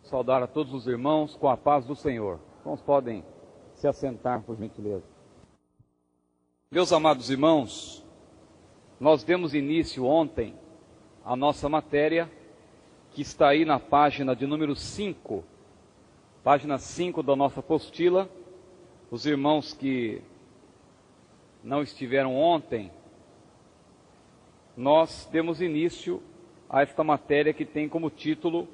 Saudar a todos os irmãos com a paz do Senhor. Irmãos, podem se assentar, por gentileza. Meus amados irmãos, nós demos início ontem à nossa matéria, que está aí na página de número 5, página 5 da nossa apostila. Os irmãos que não estiveram ontem, nós demos início a esta matéria que tem como título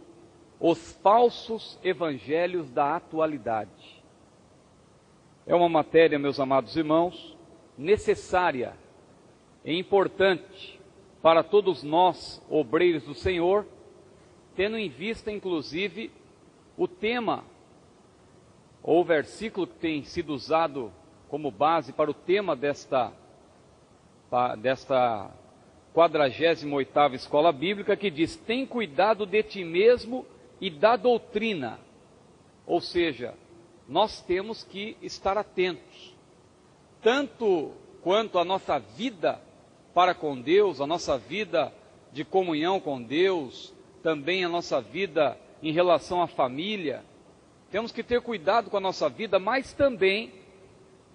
Os Falsos Evangelhos da Atualidade. É uma matéria, meus amados irmãos, necessária e importante para todos nós, obreiros do Senhor, tendo em vista, inclusive, o tema ou o versículo que tem sido usado como base para o tema desta 48ª Escola Bíblica, que diz: tem cuidado de ti mesmo e da doutrina. Ou seja, nós temos que estar atentos, tanto quanto a nossa vida para com Deus, a nossa vida de comunhão com Deus, também a nossa vida em relação à família. Temos que ter cuidado com a nossa vida, mas também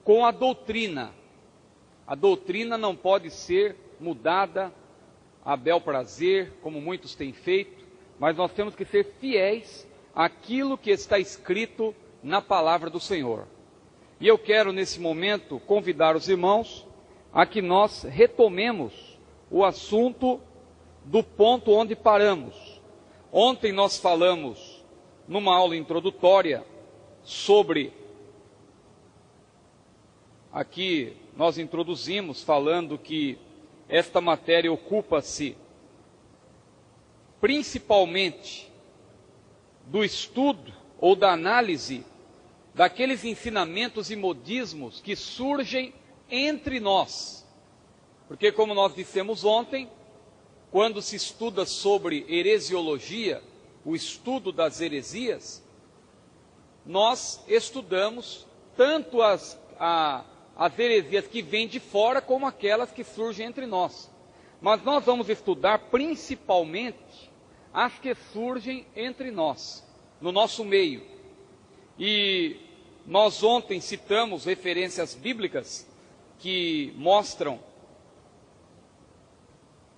com a doutrina. A doutrina não pode ser mudada a bel prazer, como muitos têm feito, mas nós temos que ser fiéis àquilo que está escrito na palavra do Senhor. E eu quero, nesse momento, convidar os irmãos a que nós retomemos o assunto do ponto onde paramos. Ontem nós falamos, numa aula introdutória, sobre... Aqui nós introduzimos falando que esta matéria ocupa-se principalmente do estudo ou da análise daqueles ensinamentos e modismos que surgem entre nós. Porque, como nós dissemos ontem, quando se estuda sobre heresiologia, o estudo das heresias, nós estudamos tanto as heresias que vêm de fora como aquelas que surgem entre nós. Mas nós vamos estudar principalmente as que surgem entre nós, no nosso meio. E nós ontem citamos referências bíblicas que mostram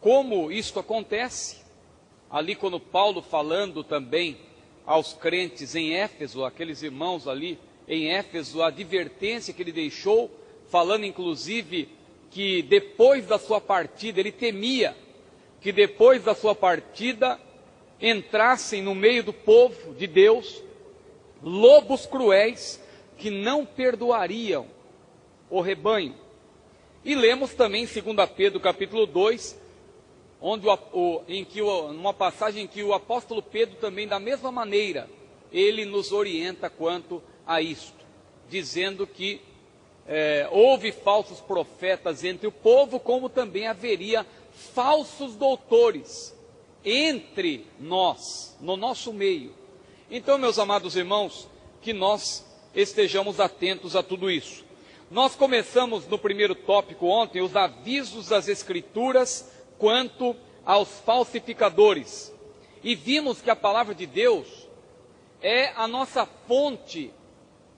como isto acontece. Ali quando Paulo, falando também aos crentes em Éfeso, aqueles irmãos ali em Éfeso, a advertência que ele deixou, falando inclusive que depois da sua partida, ele temia que depois da sua partida entrassem no meio do povo de Deus lobos cruéis que não perdoariam o rebanho. E lemos também 2 Pedro capítulo 2, onde numa passagem em que o apóstolo Pedro também, da mesma maneira, ele nos orienta quanto a isto, dizendo que houve falsos profetas entre o povo, como também haveria falsos doutores entre nós, no nosso meio. Então, meus amados irmãos, que nós estejamos atentos a tudo isso. Nós começamos no primeiro tópico ontem, os avisos das Escrituras quanto aos falsificadores. E vimos que a palavra de Deus é a nossa fonte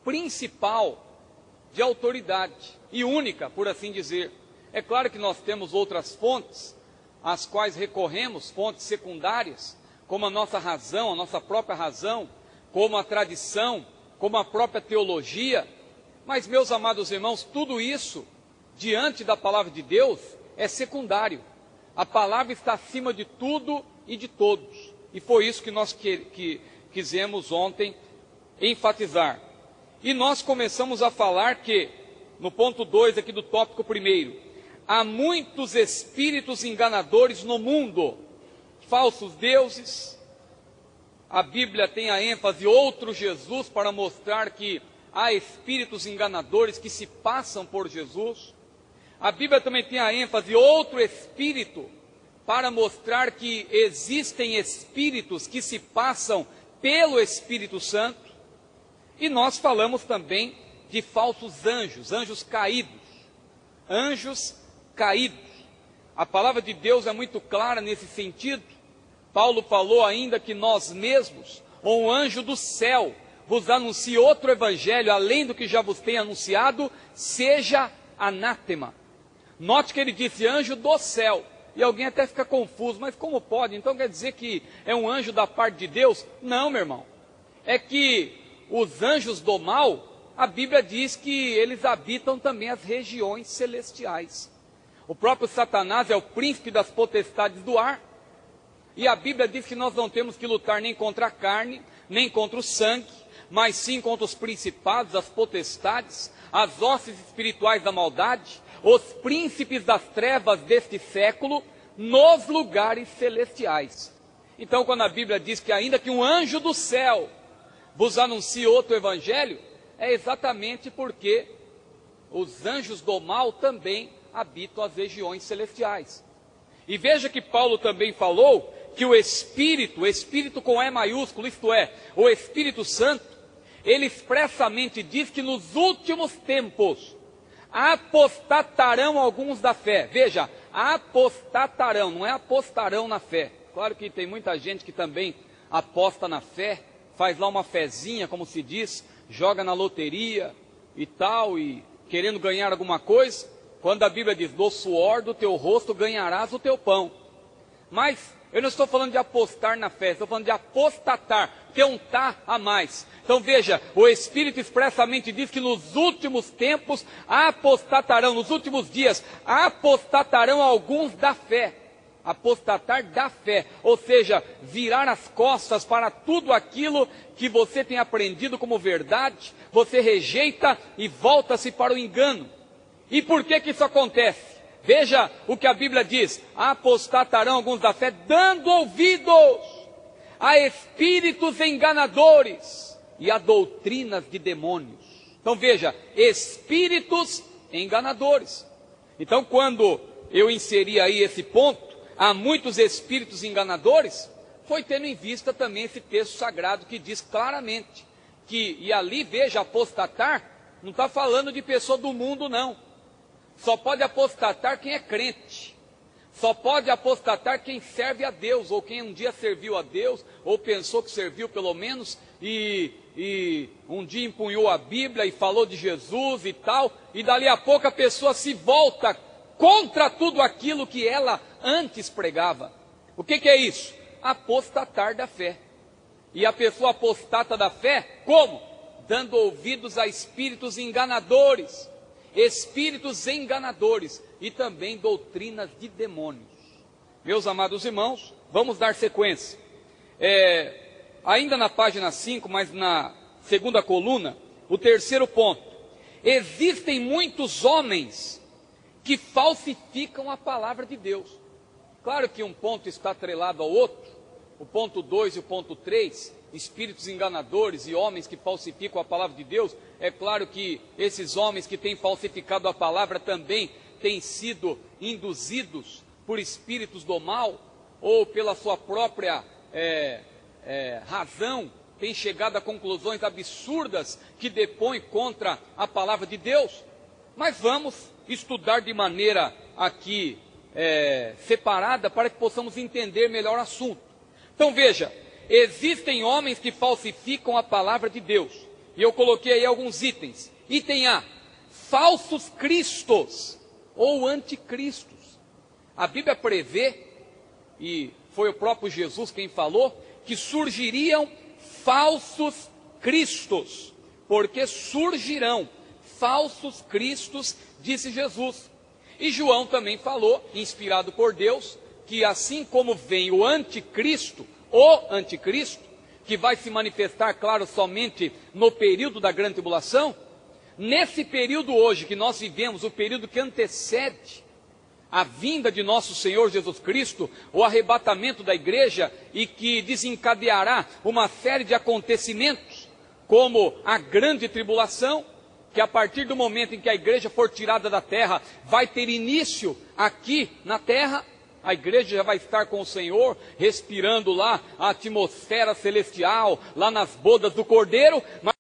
principal de autoridade, e única, por assim dizer. É claro que nós temos outras fontes, às quais recorremos, fontes secundárias, como a nossa razão, a nossa própria razão, como a tradição, como a própria teologia. Mas, meus amados irmãos, tudo isso, diante da palavra de Deus, é secundário. A palavra está acima de tudo e de todos. E foi isso que nós quisemos ontem enfatizar. E nós começamos a falar que, no ponto 2 aqui do tópico 1, há muitos espíritos enganadores no mundo, falsos deuses. A Bíblia tem a ênfase outro Jesus, para mostrar que há espíritos enganadores que se passam por Jesus. A Bíblia também tem a ênfase outro espírito, para mostrar que existem espíritos que se passam pelo Espírito Santo. E nós falamos também de falsos anjos, anjos caídos. Anjos caídos. A palavra de Deus é muito clara nesse sentido. Paulo falou ainda que nós mesmos ou um anjo do céu vos anuncie outro evangelho, além do que já vos tem anunciado, seja anátema. Note que ele disse anjo do céu, e alguém até fica confuso, mas como pode? Então quer dizer que é um anjo da parte de Deus? Não, meu irmão. É que os anjos do mal, a Bíblia diz que eles habitam também as regiões celestiais. O próprio Satanás é o príncipe das potestades do ar, e a Bíblia diz que nós não temos que lutar nem contra a carne, nem contra o sangue, mas sim contra os principados, as potestades, as hostes espirituais da maldade, os príncipes das trevas deste século, nos lugares celestiais. Então, quando a Bíblia diz que ainda que um anjo do céu vos anuncie outro evangelho, é exatamente porque os anjos do mal também habitam as regiões celestiais. E veja que Paulo também falou que o Espírito com E maiúsculo, isto é, o Espírito Santo, ele expressamente diz que nos últimos tempos apostatarão alguns da fé. Veja, apostatarão, não é apostarão na fé. Claro que tem muita gente que também aposta na fé, faz lá uma fezinha, como se diz, joga na loteria e tal, e querendo ganhar alguma coisa, quando a Bíblia diz, do suor do teu rosto ganharás o teu pão. Mas eu não estou falando de apostar na fé, estou falando de apostatar, ter um tá a mais. Então veja, o Espírito expressamente diz que nos últimos tempos apostatarão, nos últimos dias, apostatarão alguns da fé. Apostatar da fé, ou seja, virar as costas para tudo aquilo que você tem aprendido como verdade, você rejeita e volta-se para o engano. E por que isso acontece? Veja o que a Bíblia diz, apostatarão alguns da fé, dando ouvidos a espíritos enganadores e a doutrinas de demônios. Então veja, espíritos enganadores. Então quando eu inseri aí esse ponto, há muitos espíritos enganadores, foi tendo em vista também esse texto sagrado que diz claramente que, e ali veja, apostatar, não está falando de pessoa do mundo não, só pode apostatar quem é crente, só pode apostatar quem serve a Deus, ou quem um dia serviu a Deus, ou pensou que serviu pelo menos, e um dia empunhou a Bíblia e falou de Jesus e tal, e dali a pouco a pessoa se volta contra tudo aquilo que ela antes pregava. O que é isso? Apostatar da fé. E a pessoa apostata da fé, como? Dando ouvidos a espíritos enganadores, e também doutrinas de demônios. Meus amados irmãos, vamos dar sequência. Ainda na página 5, mas na segunda coluna, o terceiro ponto. Existem muitos homens que falsificam a palavra de Deus. Claro que um ponto está atrelado ao outro, o ponto 2 e o ponto 3, espíritos enganadores e homens que falsificam a palavra de Deus, é claro que esses homens que têm falsificado a palavra também têm sido induzidos por espíritos do mal, ou pela sua própria razão, têm chegado a conclusões absurdas que depõem contra a palavra de Deus. Mas vamos estudar de maneira aqui separada para que possamos entender melhor o assunto. Então veja, existem homens que falsificam a palavra de Deus, e eu coloquei aí alguns itens. Item A, falsos cristos ou anticristos. A Bíblia prevê, e foi o próprio Jesus quem falou, que surgiriam falsos cristos, porque surgirão falsos cristos, disse Jesus. E João também falou, inspirado por Deus, que assim como vem o anticristo, que vai se manifestar, claro, somente no período da grande tribulação, nesse período hoje que nós vivemos, o período que antecede a vinda de nosso Senhor Jesus Cristo, o arrebatamento da igreja, e que desencadeará uma série de acontecimentos, como a grande tribulação, que a partir do momento em que a igreja for tirada da terra, vai ter início aqui na terra. A igreja já vai estar com o Senhor, respirando lá a atmosfera celestial, lá nas bodas do Cordeiro, mas